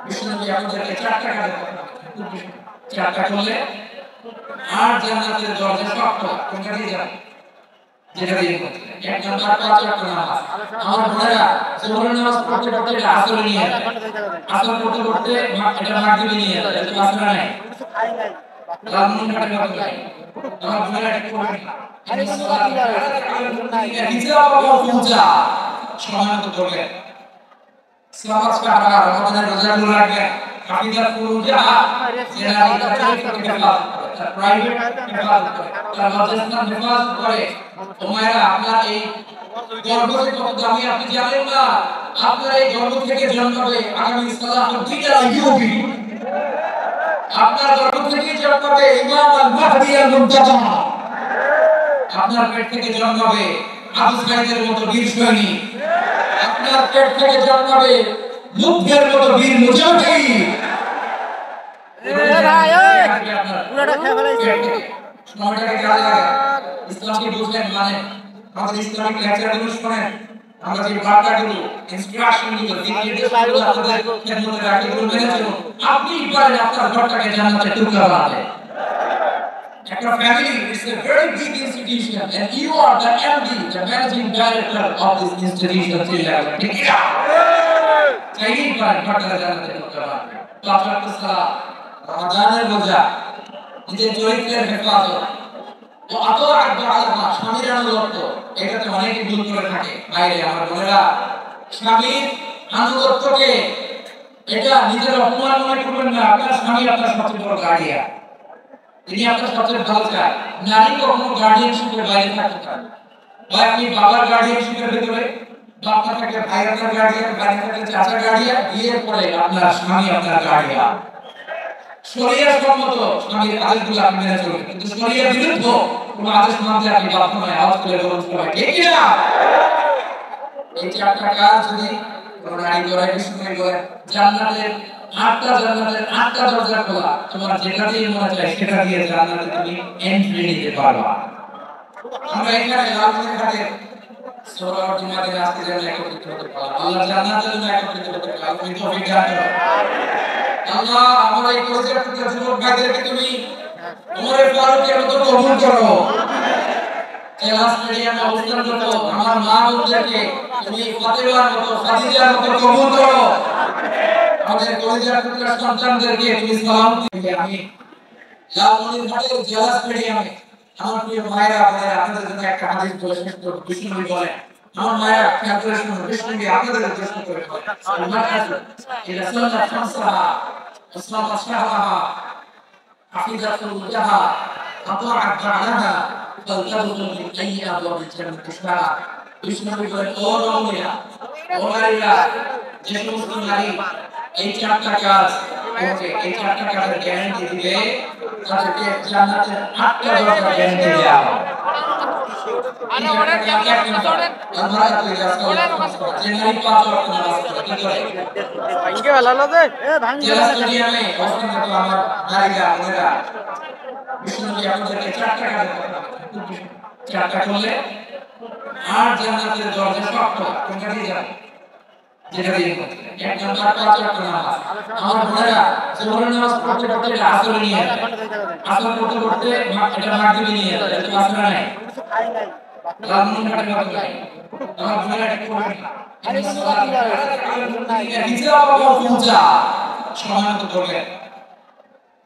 বিষ্ণুনবী আমাদেরকে চারটা কাজ চারটা করলে আর জান্নাতের দরজা শক্ত কোনটা দিয়ে যাবে যেটা দিয়ে করতে এক নাম্বার 5 ওয়াক্ত নামাজ আমার বোনেরা যোহরের নামাজ পড়তে পড়তে এটা আসরে নিয়ে যায় আসর পড়তে পড়তে এটা মাগরিবে নিয়ে যায় এটা আসরে নাই রামুন ঘাটে মত নাই আমার বোনেরা এটা করবে হিজাব ও পূজা সময় মতো করবে সমাজ কারা রমাদানের রোজাগুলো রাখবেন হাফিজা ফুরুজা যারা প্রাইভেট হেফাজত করে তারা মাদ্রাসা হেফাজত করে তোমরা আপনার এই গর্ভে কত দামি আপনি জানেন না আপনার এই গর্ভ থেকে জন্মাবে আগামী সালাহুদ্দিন আইয়ুবী আপনার গর্ভ থেকে জন্মাবে ইমাম আল মাহদি আল মুনতাজা আপনার পেট থেকে জন্মাবে আবু সাইদের মতো বীর সৈনিক আপনার পেট থেকে জন্মাবে মুগ্ধের মতো বীর মুজাহিদ ভাই ওই পুরোটা খেয়ে ফেলাইছে সময়টাকে কাজে লাগে ইসলামকে বুঝলেন মানে আমাদের ইসলামিক লেকচারগুলো শুনেন আমরা যে বার্তাগুলো ইনস্ট্রাকশনগুলো নির্দেশগুলো আপনাদের খেদমতে রাখি এগুলো মেনে চলুন আপনি পারেন আপনার ঘরটাকে জান্নাতের টুকরা বানাতে একটা family is a very big institution and you are the MD, the managing director of this institution ঠিক আছে চাইলেই পারেন ঘরটাকে জান্নাতের টুকরা বানাতে পাঁচ ওয়াক্ত সালাত রমাদানের রোজা নিজের চরিত্রের হেফাজত ও আতআত বা'আলাহা স্বামীর আনুগত্য এটাতে অনেকে ভুল করে থাকে বাইরে আমার বোনেরা স্বামীর আনুগত্যকে এটা নিজের অপমান মনে করবেন না আপনার স্বামী আপনার সবচেয়ে বড় গার্ডিয়ান তিনি আপনার সবচেয়ে ভালো চায় নারী কখনো গার্ডিয়ানশিপের বাইরে থাকতে পারে হয় আপনি বাবার গার্ডিয়ানশিপের ভিতরে বাবা থাকে ভাইয়ের গার্ডিয়ান ভাই থাকে চাচার গার্ডিয়ান বিয়ের পরে আপনার স্বামী আপনার গার্ডিয়ান শরীয়ত সম্মত স্বামীর আদেশগুলো আপনি মেনে চলবেন কিন্তু শরীয়ত বিরুদ্ধ কোন আদেশ মানতে আপনি বাধ্য নয় আওয়াজ করে বলুন সবাই ঠিক কি না এই চারটা কাজ যদি কোন নারী করে বিষ্ণুই করে জান্নাতের আটটা দরজা খোলা তোমার যেটা দিয়ে মনে চায় সেটা দিয়ে জান্নাতে তুমি এন্ট্রি নিতে পারবা আমরা এখানে লালমনির ঘাটে সূরা জুমাতে আজকে যেন একত্রিত হতে পারলাম আল্লাহ জান্নাতের জন্য একত্রিত হতে পারলাম তুমি তৌফিক দান করো আল্লাহ আমার এই প্রজেক্টকে যুবক ভাইদেরকে তুমি ওমরে ফারুকের মতো কবুল করো জেলা স্টেডিয়ামে অবস্থানরত আমার মা বোনদেরকে তুমি ফাতেমার মতো খাদিজার মতো কবুল করো আমাদের কলিজার টুকরা সন্তানদেরকে তুমি সালাম দিবে আমি লালমনির ঘাটের জেলা স্টেডিয়ামে আমার প্রিয় ভাইরা বোনেরা আপনাদের জন্য একটা হাদিস বলে শেষ করব বিষ্ণুনবী বলেন আমার মায়েরা খেয়াল করে শুনুন বিষ্ণুনবী আপনাদের উদ্দেশ্য করে বলেন সাল্লাল্লাহু ইলা সাল্লাল্লাহু খামসাহা ওয়াসাল্লাম শাহরাহা হাফিজাতুল জাহা আতাআত বা'লাহা ফালতাদুল মিন আইয়ি আবওয়াবিল জান্নাতি শাআ বিষ্ণুনবী বলেন ও রমণীরা ও নারীরা যে সমস্ত নারী এই চারটা কাজ করবে এই চারটা কাজের গ্যারান্টি দিবে তাদেরকে জান্নাতের আটটা দরজা গ্যারান্টি দেওয়া হবে আরে ওরে কেমন করে আমরা তুই রাস্তা যে নারী পাঁচ ওয়াক্ত নামাজ পড়ে কি করে ভাঙ্গে ভালো দে এ ভাঙ্গে স্টেডিয়ামে অবস্থানরত আমার নারীরা বোনেরা বিষ্ণুনবী আমাদেরকে চারটা কাজ চারটা করলে আর জান্নাতের দরজা শক্ত কোনটা দিয়ে যাবে যেটা দিয়ে করতে এক নাম্বার 5 ওয়াক্ত নামাজ আমার বোনেরা যোহরের নামাজ পড়তে পড়তে এটা আসরে নিয়ে যায় আসর পড়তে পড়তে এটা মাগরিবে নিয়ে যায় এটা আসরে নাই রামুন ঘাটে মত নাই আমার বোনেরা এটা করবে হিজাব ও পূজা সময় মতো করবে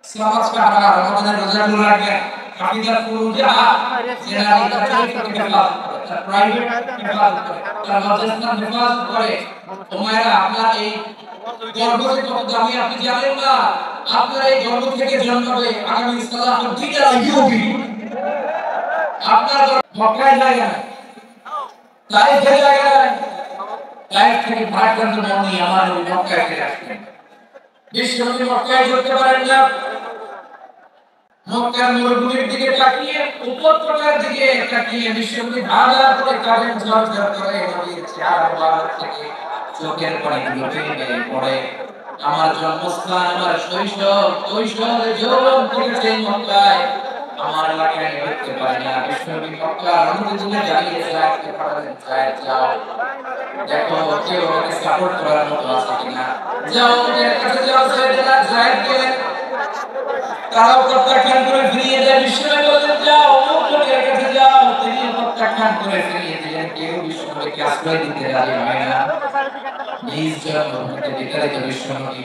সমাজ কারা রমাদানের রোজাগুলো রাখবেন হাফিজা ফুরুজা যারা চরিত্রকে হেফাজত করে তারা প্রাইভেট হেফাজত করে তারা মাদ্রাসা হেফাজত করে তোমরা আপনার এই গর্ভে কত দামি আপনি জানেন না আপনার এই গর্ভ থেকে জন্মাবে আগামী সালাহুদ্দিন আইয়ুবী আপনার মক্কায় জায়গা নাই তাইফে জায়গা নাই তাইফ থেকে ভাগ্যন্ত মনি আমার ওই মক্কায় ফিরে আসবেন বিশ্বনবী মক্কায় যেতে পারেন না মক্কার মরুভূমির দিকে তাকিয়ে উপত্যকার দিকে তাকিয়ে বিশ্বনবী ধারা করে কাঁধে ঝরঝর করে নদীর চেহারা থেকে চোখের পানি বেয়ে পড়ে আমার জন্মস্থান আমার শৈশব কৈশোর যৌবন থেকে মক্কায় আমার এলাকায় দেখতে পারি না বিশ্বনবী মক্কার অনুমতি জানিয়ে যায় পাঠালেন যায় যাও দেখো কেউ ওকে সাপোর্ট করার মতো আছে কিনা। যাও ওদের কাছে যাও, ছেলেরা জায়েদ গেলেন, তারাও প্রত্যাখ্যান করে ফিরিয়ে দেয়। বিশ্বনবী বললেন যাও অমুক লোকের কাছে যাও, তিনি প্রত্যাখ্যান করে ফিরিয়ে দিলেন। কেউ বিশ্বনবীকে আশ্রয় দিতে রাজি হয় না। নিজ জন্মভূমিতে বিতাড়িত বিশ্বনবী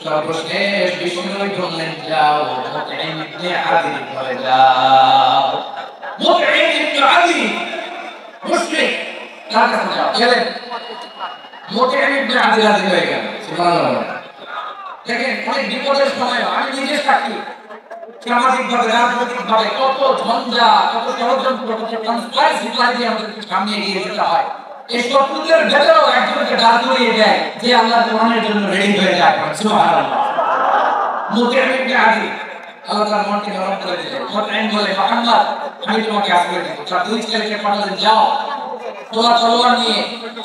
সর্বশেষ বিশ্বনবী বললেন যাও মুতঈম ইবনে আদির ঘরে যাও। মুতঈম ইবনে আদি মুশরিক, তার কাছে যাও। গেলেন, মুতঈম ইবনে আদি রাজি হয়ে গেল। সুবহানাল্লাহ। দেখেন অনেক বিপদের সময় আমি নিজে সাক্ষী, সামাজিকভাবে রাজনৈতিকভাবে কত ঝঞ্ঝা, কত ষড়যন্ত্র, কত কনস্পাইরেসি প্ল্যান দিয়ে আমাদেরকে সামনে এগিয়ে যেতে হয়। এই শত্রুদের ভেতরেও একজনকে দাঁড় করিয়ে দেয় যে আল্লাহর কোরআনের জন্য রেডি হয়ে যায়। সুবহানাল্লাহ। মুতঈম ইবনে আদি আল্লাহ তার মনকে নরম করে দিলেন। মুতঈম বলে মুহাম্মদ আমি তোমাকে আশ্রয় দেব। তার দুই ছেলেকে পাঠালেন, যাও তোমার তলোয়ার নিয়ে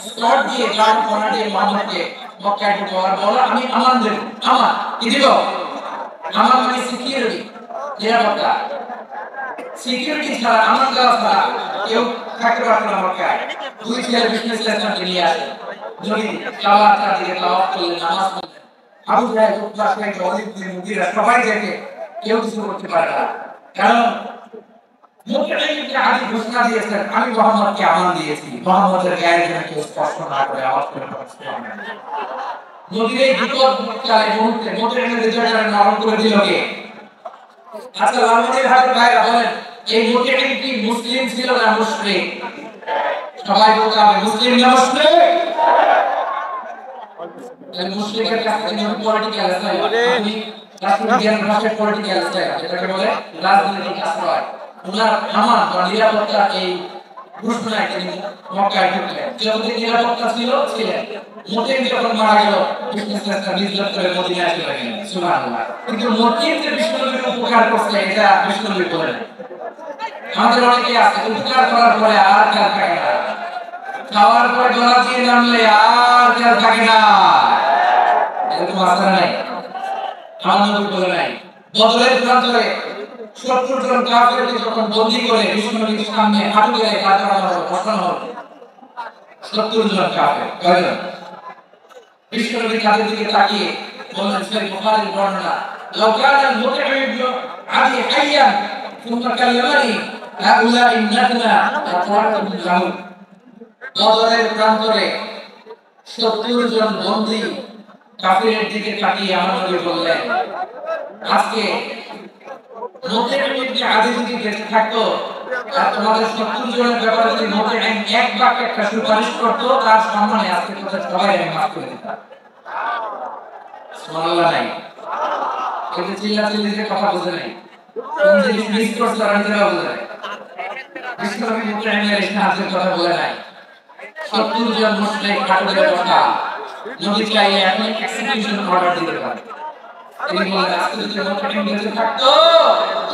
স্কট দিয়ে গান কোরআন দিয়ে মুহাম্মদকে মক্কায় ঢুকো আর বলো আমি আমান দেব। আমান কি দিব? আমান মানে সিকিউরিটি, নিরাপত্তা। সিকিউরিটি ছাড়া, আমান দেওয়া ছাড়া কেউ থাকতে পারবে না মক্কায়। দুই ছেলে বিজনেস লেসনকে নিয়ে আসে, যদি কাবার চারদিকে তাওয়াফ করলেন, নামাজ পড়লেন। আবু জাহেল, উতবা, শাইবা, ওয়ালিদ বিন মুগীরা সবাই দেখে, কেউ কিছু করতে পারে না। কারণ মুতঈম ইবনে আদি ঘোষণা দিয়েছেন আমি মুহাম্মদকে আমান দিয়েছি, মুহাম্মদের গায়ে যেন কেউ স্পর্শ না করে। আওয়াজ করে নবীর এই বিপদকালে মুহূর্তে মুতঈমের হৃদয়টা নরম করে দিল কে? আচ্ছা লালমনির হাটের ভাইরা বলেন, এই মুতঈম কি মুসলিম ছিল না মুশরিক? সবাই বলতে হবে মুসলিম না মুশরিক? মুশরিকের কাছে কিন্তু পলিটিক্যাল স্টাইল, আপনি রাষ্ট্রবিজ্ঞান ভাষায় পলিটিক্যাল স্টাইল, যেটাকে বলে রাজনৈতিক আশ্রয়। ওনার আমান বা নিরাপত্তা এই ঘোষণায় তিনি মক্কায় ঢুকলেন। যতদিন নিরাপত্তা ছিল ছিলেন। মুতঈম যখন মারা গেল, বিজনেসটা নির্জত করে মদিনায় চলে গেলেন। সুবহানাল্লাহ। কিন্তু মুতঈম যে বিশ্বনবীর উপকার করছে এটা বিশ্বনবী বলেন। আমাদের অনেকে আছে উপকার করার পরে আর খেয়াল থাকে না, খাওয়ার পর গলা দিয়ে নামলে আর খেয়াল থাকে না। এরকম আছে নাই? আমার নবী বলে নাই। বদরের প্রান্তরে ৭০ জন কাফেরকে যখন বন্দী করে বিশ্বনবীর সামনে হাঁটু গেড়ে কাঁধে বসানো হলো, ৭০ জন কাফের, কয়জন? বিশ্বনবীর কাঁধের দিকে তাকিয়ে বললেন, সহিহ বুখারীর বর্ণনা, লাউ কানা মুতঈম ইবনে আদি হাইয়ান সুম্মা কাল্লামানি হাউলাই নাতনা লাতারাকুম লাহু। বদরের প্রান্তরে ৭০ জন বন্দী কাফেরের দিকে তাকিয়ে আমার নবী বললেন, আজকে মুতঈম ইবনে আদি যদি বেঁচে থাকতো আর তোমাদের ৭০ জনের ব্যাপারে যদি মুতঈম এক বাক্যে একটা সুপারিশ করতো, তার সম্মানে আজকে তোদের সবাই আমি মাফ করে দিতাম। সুবহানাল্লাহ নাই? কিন্তু চিল্লাচিল্লিতে কথা বোঝে নাই। কোন জিনিস মিস করছে আর নিজেরা বোঝে নাই। বিশ্বনবী মুতঈমের সাহায্যের কথা বলে নাই। ৭০ জন মুশরিক কাটুরের কথা নবী চাইলে এখন এক্সিকিউশন অর্ডার দিতে পারে। তিনি বলেন, আজকে যদি মুতঈম বেঁচে থাকতো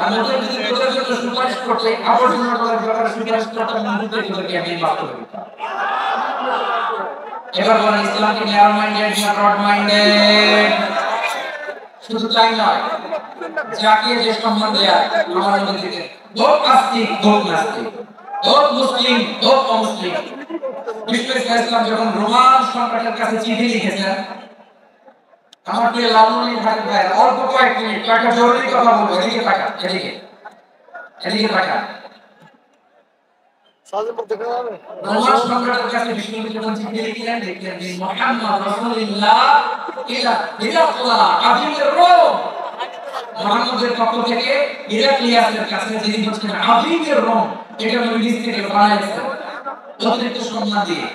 আর মুতঈম যদি তোদের জন্য সুপারিশ করতে, আবর্জনা করার ব্যাপারে সুপারিশ করতে, মুহূর্তে তোদেরকে আমি মাফ করে দিতাম। এবার বলেন ইসলামকে ন্যারো মাইন্ডেড না ব্রড মাইন্ডেড? শুধু তাই নয়, যাকে যে সম্মান দেয়া আমার নবী থেকে, হোক আস্তিক হোক নাস্তিক, হোক মুসলিম হোক অমুসলিম। বিশ্ব ইসলাম যখন রোমান সম্রাটের কাছে চিঠি লিখেছেন, আমার প্রিয় লালমনির হাটের ভাই, অল্প কয়েক মিনিট কয়েকটা জরুরি কথা বলবো। এদিকে তাকান, এদিকে তাকান। রোমান সম্রাটের কাছে বিশ্বনবী যখন চিঠি লিখলেন, লিখলেন যে মুহাম্মদ রাসূলুল্লাহ ইলা হিরাকলা আযীমের রোম। মুহাম্মদের পক্ষ থেকে হিরাক্লিয়াসের কাছে, যিনি হচ্ছেন আযীমের রোম, এটা নবী নিজ থেকে বানাইছেন অতিরিক্ত সম্মান দিয়ে।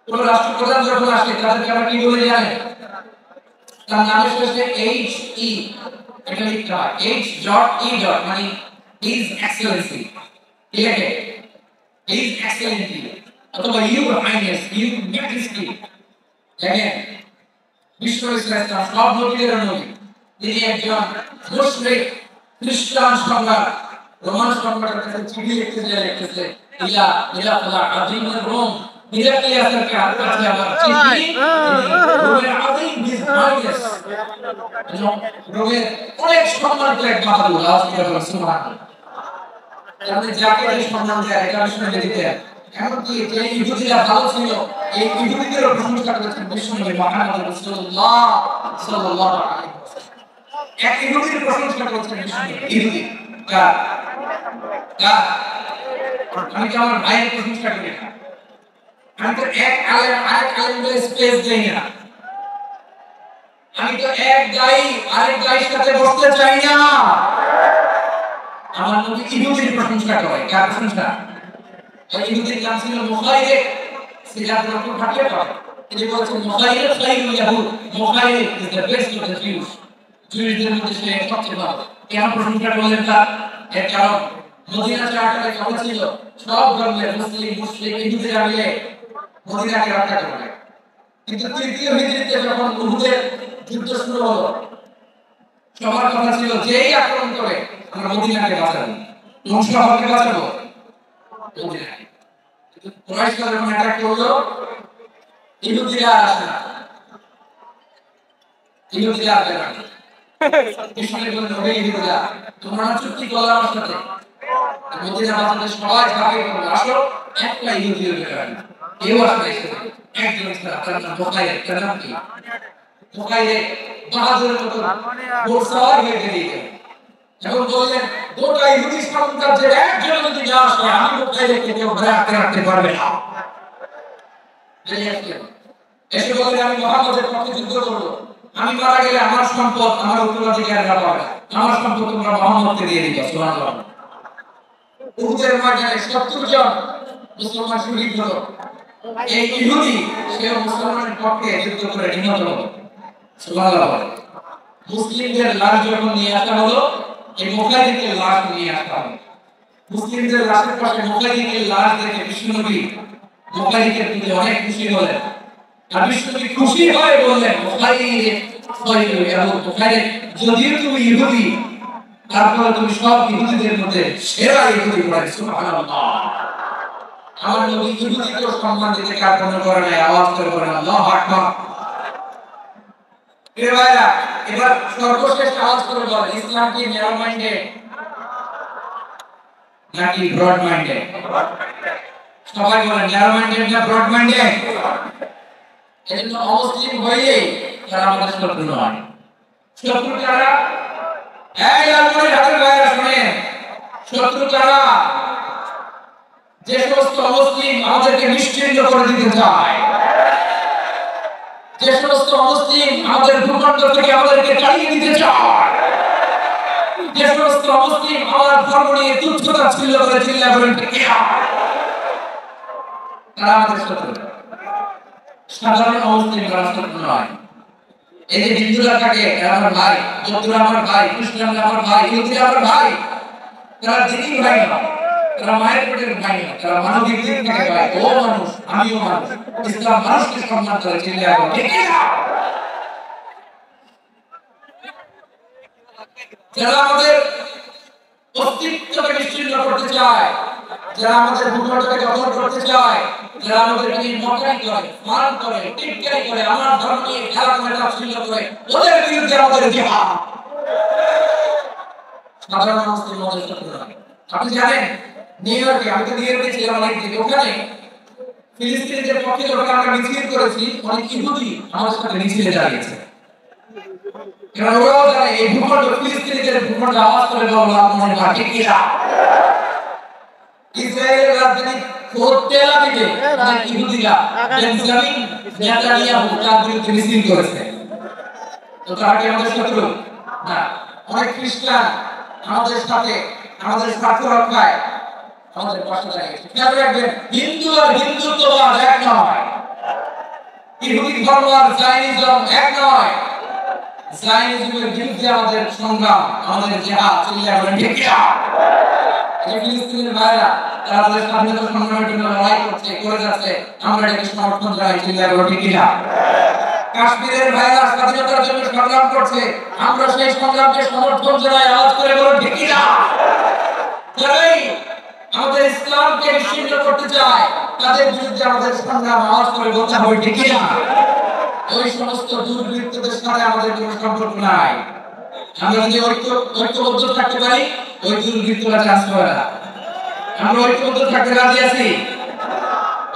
কোন রাষ্ট্রপ্রধান যখন আসে তাদেরকে আমরা কি বলে জানেন? তার নামের শেষে এইচ ই এটা লিখতে হয়। এইচ ডট ই ডট মানে হিজ এক্সেলেন্সি, ঠিক আছে? হিজ এক্সেলেন্সি অথবা ইউর হাইনেস, ইউর ম্যাজেস্টি। দেখেন বিশ্ব ইসলাম সব নবীদের নবী, তিনি একজন মুশরিক খ্রিস্টান সম্রাট রোমান সম্রাটের কাছে চিঠি লিখতেছে ইলা হিরাকলা আযীমের রোম। হিরাক্লিয়াসের কাছে আমার চিঠি, রোমের আযীম হিজ হাইনেস, রোমের অনেক সম্মানিত এক বাহাদুর। আওয়াজ করে বলুন সুবহানাল্লাহ। আপনি যাকে যে সম্মান দেয় এটা শুনে দিতেন এমনকি যে ইহুদিরা ভালো ছিল এই ইহুদিদেরও প্রশংসা করেছেন বিশ্বনবী মুহাম্মদ রাসূলুল্লাহ সাল্লাল্লাহু আলাইহি ওয়াসাল্লাম। এক ইহুদির প্রশংসা করেছেন বিশ্বনবী। ইহুদি কার? কার? আমি তো আমার ভাইয়ের প্রশংসা করি না। আমি তো এক আলেম আরেক আলেমকে স্পেস দেই না। আমি তো এক গাই আরেক গাইয়ের সাথে বসতে চাই না। আমার নবী ইহুদির প্রশংসা করে। কার প্রশংসা? এই ইহুদির নাম ছিল মুখাইরিক। সিরাতের উপর খাটিয়ে পড়ে। তিনি বলেছেন মুখাইরিক খায়রুল ইয়াহুদ। Mukhayriq is the best of the Jews. জিউসদের মধ্যে সে সবচেয়ে ভালো। কেন প্রশংসা করলেন তার? এর কারণ মদিনা শহরে কেমন ছিল? সব ধর্মের মুসলিম মুশরিক ইহুদিরা মিলে মদিনাকে রক্ষা করবে। কিন্তু তৃতীয় হিজরিতে যখন উহুদের যুদ্ধ শুরু হলো, সবার কথা ছিল যেই আক্রমণ করে আমরা মদিনাকে বাঁচাবো। কোন শহরকে বাঁচাবো? মদিনাকে। কিন্তু কুরাইশরা যখন অ্যাটাক করলো, ইহুদিরা আসে না। ইহুদিরা আসে না। বিষ্ণু বলেন, ওহে ইহুদিরা, তোমরা চুক্তি করলে আমার সাথে মদিনা বাঁচাতে সবাই ঝাঁপিয়ে পড়বে। আসো, একটা ইহুদিও বের হয় না। কেউ আসবে একজন ছাড়া, তার নাম মুখাইরিক। তার নাম কি? মুখাইরিক বাহাদুরের মতো ঘোড়সওয়ার হয়ে বেরিয়ে গেল। যখন বললেন গোটা ইহুদি সাম্রাজ্যের একজন যদি না আসে, আমি মুখাইরিককে কেউ ঘরে আটকে রাখতে পারবে না। এসে বললেন, আমি মুহাম্মদের পক্ষে যুদ্ধ করব। আমি মারা গেলে আমার সম্পদ আমার উত্তরাধিকারীরা পাবে। আমার সম্পদ তোমরা মুহাম্মদকে দিয়ে দিবে। সুবহানাল্লাহ। উহুদের ময়দানে ৭০ জন মুসলমান শহীদ হলো। এই ইহুদি সেও মুসলমানের পক্ষে যুদ্ধ করে নিহত হলো। সুবহানাল্লাহ। মুসলিমদের লাশ যখন নিয়ে আসা হলো, এই মুখাইরিকের লাশ নিয়ে আসা হলো। মুসলিমদের লাশের পাশে মুখাইরিকের লাশ দেখে বিশ্বনবী মুখাইরিকের প্রতি অনেক খুশি হলেন। আর বিশ্বনবী খুশি হয়ে বললেন, মুখাইরিক খায়রুল ইয়াহুদ। মুখাইরিক, যদিও তুমি ইহুদি, তারপরে তুমি সব ইহুদিদের মধ্যে সেরা ইহুদি। সুবহানাল্লাহ। আমার নবী ইহুদিকেও সম্মান দিতে কার্পণ্য করে নাই। আওয়াজ করে বলেন আল্লাহু আকবার। প্রিয় ভাইরা, এবার সর্বশেষ আওয়াজ করে বলেন, ইসলাম কি ন্যারো মাইন্ডেড নাকি ব্রড মাইন্ডেড? সবাই বলেন ন্যারো মাইন্ডেড না ব্রড মাইন্ডেড? এজন্য অমুসলিম হইলে তারা আমাদের শত্রু নয়। শত্রু কারা? এই লালমনির হাতের ভাইরা শুনেন, শত্রু কারা? যে সমস্ত অমুসলিম আমাদেরকে নিশ্চিহ্ন করে দিতে চায়, যে সমস্ত মুসলিম আমাদের ভূখণ্ড থেকে আমাদেরকে তাড়িয়ে দিতে চায়, যে সমস্ত মুসলিম আমার ধর্ম নিয়ে তুচ্ছতা ছিল করে চিল্লা করেন ঠিক কিনা, তারা আমাদের শত্রু। সাধারণ মুসলিম রাষ্ট্র নয়। এই যে হিন্দুরা থাকে আমার ভাই, বৌদ্ধরা আমার ভাই, খ্রিস্টানরা আমার ভাই, ইহুদিরা আমার ভাই, তারা দিনই ভাই না, তারা মায়ের পেটের ভাই না, তারা মানবিক দিক থেকে ভাই। ও মানুষ, আমিও মানুষ। ইসলাম মানুষকে সম্মান করে চিল্লা করে ঠিক কিনা। যারা আমাদের অস্তিত্বকে নিশ্চিহ্ন করতে চায়, যারা আমাদের ভূখণ্ডকে দখল করতে চায়, যারা আমাদেরকে মক্কাই করে, মান করে, টিটকারি করে, আমার ধর্ম নিয়ে খেলা করে, তাচ্ছিল্য করে, ওদের বিরুদ্ধে আমাদের জিহাদ। সাধারণ মুসলিম আমাদের শত্রু নয়। আপনি জানেন নিউ ইয়র্কে, আমি তো নিউ ইয়র্কে ছিলাম অনেকদিন, ওখানে ফিলিস্তিনিদের পক্ষে যখন আমরা মিছিল করেছি, অনেক ইহুদি আমাদের সাথে মিছিলে দাঁড়িয়েছে। কারণ ওরাও জানে এই ভূখণ্ড ফিলিস্তিনিদের ভূখণ্ড। আওয়াজ করে বলবো আপনার ভাই ঠিক কিনা। ইসরায়েলের রাজধানী তেল আবিবে ইহুদিরা বেঞ্জামিন নেতানিয়াহু তার বিরুদ্ধে মিছিল করেছে। তো তারা কি আমাদের শত্রু? না। অনেক খ্রিস্টান আমাদের সাথে আমাদের স্বার্থ রক্ষায় আমাদের পাশে দাঁড়িয়েছে। খেয়াল রাখবেন, হিন্দু আর হিন্দুত্ববাদ এক নয়, ইহুদি ধর্ম আর জায়নিজম এক নয়। জায়নিজমের বিরুদ্ধে আমাদের সংগ্রাম, আমাদের জিহাদ চিল্লা করেন ঠিক কিনা। এই ফিলিস্তিনের ভাইরা তারা তাদের স্বাধীনতা সংগ্রামের জন্য লড়াই করছে, করে যাচ্ছে, আমরা এটাকে সমর্থন জানাই চিল্লা করেন ঠিক কিনা। কাশ্মীরের ভাইরা স্বাধীনতার জন্য সংগ্রাম করছে, আমরা সেই সংগ্রামকে সমর্থন জানাই, আওয়াজ করে বলেন ঠিক কিনা। যারাই আমাদের ইসলামকে নিশ্চিহ্ন করতে চায়, তাদের বিরুদ্ধে আমাদের সংগ্রাম, আওয়াজ করে বলতে হবে ঠিক কিনা। ওই সমস্ত দুর্বৃত্তদের সাথে আমাদের কোনো সম্পর্ক নাই। আমরা যদি ঐক্যবদ্ধ থাকতে পারি, ওই দুর্বৃত্তরা চান্স পাবে না। আমরা ঐক্যবদ্ধ থাকতে রাজি আছি।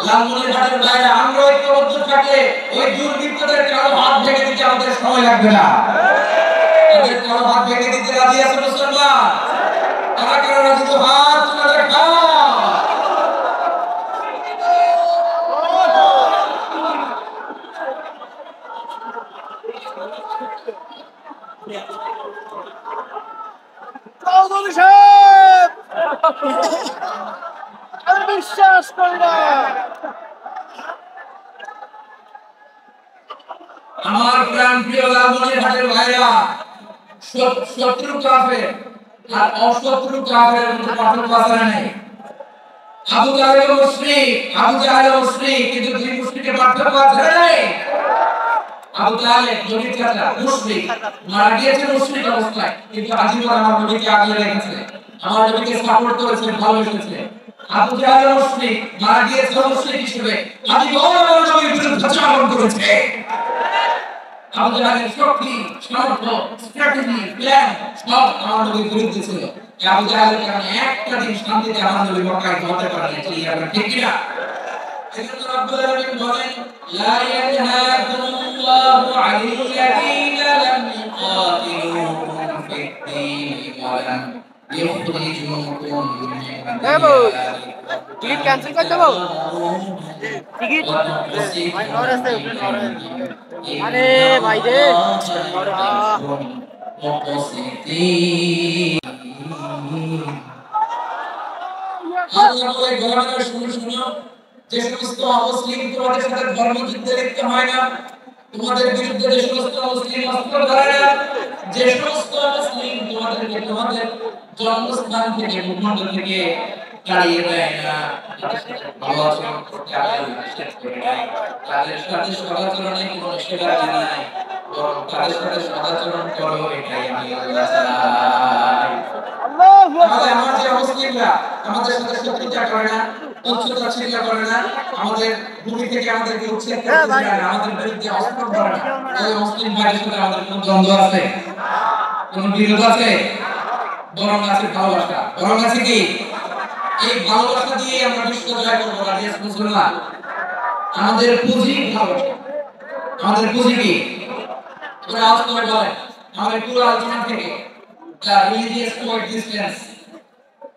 লালমনিরহাটের ভাইরা আমরা ঐক্যবদ্ধ থাকলে ওই দুর্বৃত্তদের কারো হাত ভেঙে দিতে আমাদের সময় লাগবে না। তাদের কারো হাত ভেঙে দিতে রাজি আছে মুসলমান? তারা কারো রাজি তো হাত তুলে দেখা। চৌধুরী সাহেব আমি বিশ্বাস করি না। আমার প্রাণ প্রিয় লালমনিরহাটের ভাইরা, শত্রু কাফের আর অশত্রু কাফের মধ্যে পার্থক্য আছে না? আবু জাহেল মুশরিক, আবু জাহেল মুশরিক, কিন্তু দুই মুশরিকের পার্থক্য আছে না? আবু জাহেল নবীর চাচা মুশরিক, মারা গিয়েছে মুশরিক অবস্থায়, কিন্তু আজীবন আমার নবীকে আগলে রেখেছে, আমার নবীকে সাপোর্ট করেছে, ভালোবেসেছে। আবু জাহেল মুশরিক, মারা গিয়েছে মুশরিক হিসেবে, আজীবন আমার নবীর বিরুদ্ধে চালন করেছে। আবু জাহেলের শক্তি, সামর্থ্য, স্ট্র্যাটেজি, প্ল্যান সব আমার নবীর বিরুদ্ধে ছিল। আবু জাহেলের কারণে একটা দিন শান্তিতে আমার নবী মক্কায় ঘুমাতে পারেনি। ঠিক কিনা? এজন্য রব্বুল আলামিন বলেন, লা ইয়ানহাকুমুল্লাহু আনিল্লাযীনা লাম ইউকাতিলুকুম ফিদ-দীন ওয়া লাম ইউখরিজুকুম মিন টিকিট ক্যান্সেল করে দেবো। টিকিট আরে ভাই রে যে সমস্ত মুসলিম তোমাদের সাথে ধর্মযুদ্ধে লিপ্ত হয় না, তোমাদের বিরুদ্ধে যে সমস্ত মুসলিম অস্ত্র ধরে না, যে সমস্ত মুসলিম তোমাদেরকে তোমাদের জন্মস্থান থেকে ভূখণ্ড থেকে তাড়িয়ে দেয় না, ভালো আচরণ করতে আমি নিষেধ করি নাই। তাদের সাথে সদাচরণে কোনো নিষেধাজ্ঞা নাই, বরং তাদের সাথে সদাচরণ করো, এটাই আমি আল্লাহ চাই। তাহলে আমার যে মুসলিমরা আমাদের সাথে শত্রুতা করে না, উচ্চতা চিন্তা করে না, আমাদের ভূমি থেকে আমাদেরকে উচ্ছেদ করতে চায় না, আমাদের বিরুদ্ধে অস্ত্র ধরে না, ওই মুসলিম ভাইদের সাথে আমাদের কোনো দ্বন্দ্ব আছে? কোনো বিরোধ আছে? বরং আছে ভালোবাসা। বরং আছে কি? এই ভালোবাসা দিয়ে আমরা বিশ্ব জয় করবো। রাজিয়াস মুসলমান, আমাদের পুঁজি ভালোবাসা। আমাদের পুঁজি কি? ওরা আওয়াজ করে বলেন আমাদের পুরো আলোচনা থেকে the religious coexistence,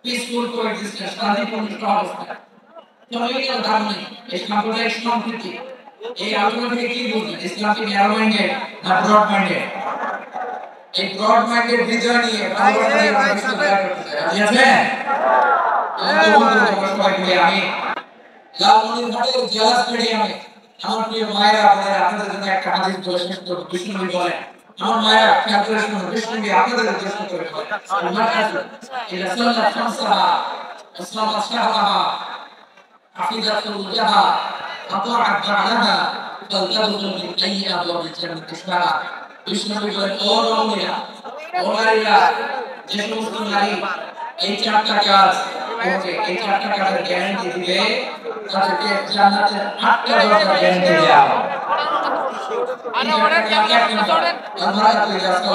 peaceful coexistence, শান্তিপূর্ণ সহাবস্থান, কমিউনাল হারমনি, এই সাম্প্রদায়িক সম্প্রীতি, এই আলোচনা থেকে কি বুঝলেন? ইসলাম কি ন্যারো মাইন্ডেড না ব্রড মাইন্ডেড? এই ব্রড মাইন্ডেড বিজয় নিয়ে ভালোবাসা নিয়ে আমরা বিশ্ব জয় করতে চাই। রাজি আছেন? আমি লালমনিরহাটের জেলা স্টেডিয়ামে আমার প্রিয় মায়েরা বোনেরা আপনাদের জন্য একটা হাদিস বলে শেষ করব। বিষ্ণুনবী বলেন, আমার মায়েরা খেয়াল করে শুনুন, বিষ্ণুনবী আপনাদের উদ্দেশ্য করে বলেন, আল-মারআতু ইযা সাল্লাত খামসাহা ওয়া সামাত শাহরাহা হাফিজাত ফুরুজাহা আতাআত বা'লাহা ফালতাদখুল মিন আইয়ি আবওয়াবিল জান্নাতি শাআ। বিষ্ণুনবী বলেন, ও রমণীরা, ও নারীরা, যে সমস্ত নারী এই চারটা কাজ করবে, এই চারটা কাজের গ্যারান্টি দিবে, তাদেরকে জান্নাতের 8টা দরজা গ্যারান্টি দেওয়া হবে। আরে ওরে কেমন করে আমরা তুই রাস্তা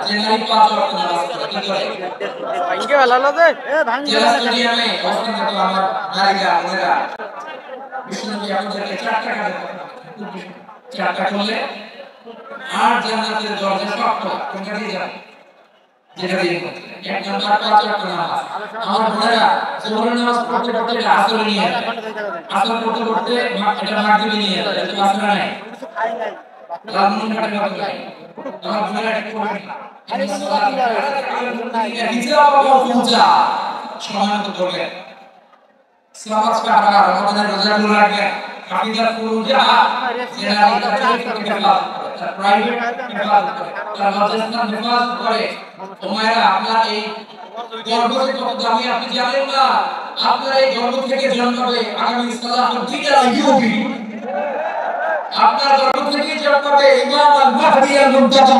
যে নারী 5 ওয়াক্ত নামাজ পড়ে কি করে? ভাঙ্গে ভালো দে এ ভাঙ্গে স্টেডিয়ামে অবস্থানরত আমার নারীরা বোনেরা, বিষ্ণুনবী আমাদেরকে চারটা কাজ চারটা করলে আর জান্নাতের দরজা সব কোনটা দিয়ে যাবে? যেটা দিয়ে এক নাম্বার 5 ওয়াক্ত নামাজ। আমার বোনেরা জোহরের নামাজ পড়তে পড়তে আসর নিয়ে যায়, আসর পড়তে পড়তে এটা মাগরিব নিয়ে যায়, এটা আসর নাই, লালমনিরহাটের মতো নাই। আমার বোনেরা এটা করবে হিজাব ও পূজা সময় মতো করবেন, সালাত কারা রমাদানের রোজাগুলো রাখবেন, হাফিজাত ফুরুজাহা যারা প্রাইভেট হেফাজত করে, তারা লজ্জাস্থান হেফাজত করে। তোমরা আপনার এই গর্ভ যে কত দামি আপনি জানেন না, আপনার এই গর্ভ থেকে জন্মাবে আগামী সালাতুদ্দিন আইয়ুবী, আপনার গর্ভ থেকে জন্মাবে ইমাম আল-মাহদী আল-মুনতাযা,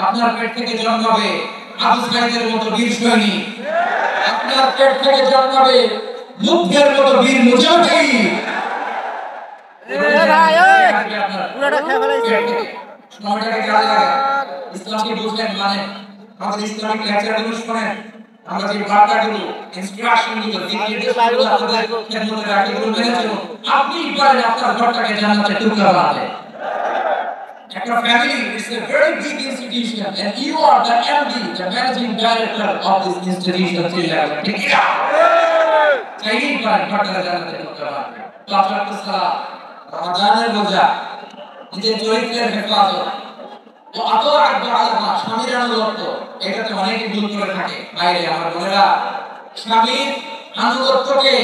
আপনার পেট থেকে জন্মাবে আবু সাইদের মতো বীর সৈনিক, আপনার পেট থেকে জন্মাবে মুগ্ধের মতো বীর মুজাহিদ। ভাই পুরোটা খেয়ে ফেলাইছে। সময়টাকে কাজে লাগান, ইসলামকে বুঝলেন, মানে আমাদের ইসলামিক লেকচারগুলো শুনেন, আমরা যে বার্তাগুলো ইনস্ট্রাকশনগুলো নির্দেশগুলো আপনাদের খেদমতে রাখি এগুলো মেনে চলুন আপনি পারেন আপনার ঘরটাকে জান্নাতের টুকরা বানাতে একটা family is a very big institution and you are the MD the managing director of this institution ঠিক আছে চাইলেই পারেন ঘরটাকে জান্নাতের টুকরা বানাতে পাঁচ সালাত রমাদানের রোজা নিজের চরিত্রের হেফাজত ও আতআত বা'আলাহা স্বামীর আনুগত্য এটাতে অনেকে ভুল করে থাকে বাইরে আমার বোনেরা স্বামীর আনুগত্যকে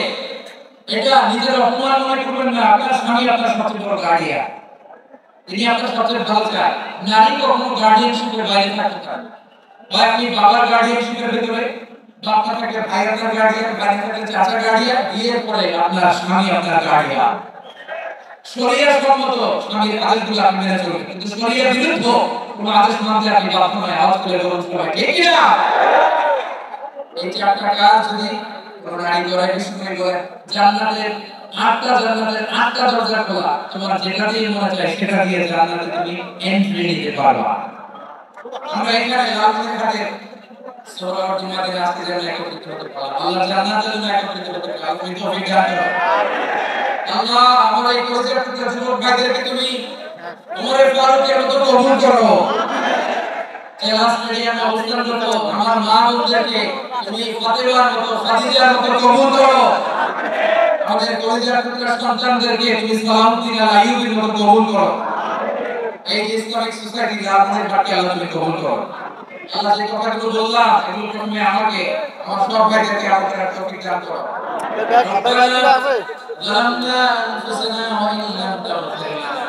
এটা নিজের অপমান মনে করবেন না আপনার স্বামী আপনার সবচেয়ে বড় গার্ডিয়ান তিনি আপনার সবচেয়ে ভালো চায় নারী কখনো গার্ডিয়ানশিপের বাইরে থাকতে পারে বা আপনি বাবার গার্ডিয়ানশিপের ভিতরে বা আপনার থাকে ভাই আপনার গার্ডিয়ান বাড়ি থাকে চাচা গার্ডিয়ান বিয়ের পরে আপনার স্বামী আপনার গার্ডিয়ান শরিয়া সম্মত স্বামীর আদেশগুলো আপনি মেনে চলবেন কিন্তু শরিয়া বিরুদ্ধ কোনো আদেশ মানতে আপনি বাধ্য নয় আওয়াজ করে বলুন সবাই ঠিক কি না এই চারটা কাজ যদি কোনো নারী করে বিষ্ণু করে জান্নাতের আটটা দরজা খোলা তোমার যেটা দিয়ে মনে চায় সেটা দিয়ে জান্নাতে তুমি এন্ট্রি নিতে পারবা আমরা এখানে লালমনির ঘাটে সূরা জুমাতে আজকে যেন একত্রিত হতে পারলাম আল্লাহ জান্নাতের জন্য একত্রিত হতে পারলাম তুমি তৌফিক দান করো আল্লাহ আমরা এই প্রজেক্টটা যুবক ভাইদেরকে তুমি ওমর ফারুকের মতো কবুল করো খেলা স্টেডিয়ামে অবস্থানরত আমার মা বোনদেরকে তুমি ফাতেমার মতো খাদিজার মতো কবুল করো আমাদের কলিজার টুকরা সন্তানদেরকে তুমি সালামউদ্দিন আল আইয়ুবীর মতো কবুল করো এই যে ইসলামিক সোসাইটি লালমনির ঘাটে আল্লাহ তুমি কবুল করো আল্লাহ যে কথাগুলো বললাম এগুলো তুমি আমাকে আমার সব ভাইদেরকে আমাদের তৌফিক দান করো ظلمنا أنفسنا وإن لم تغفر لنا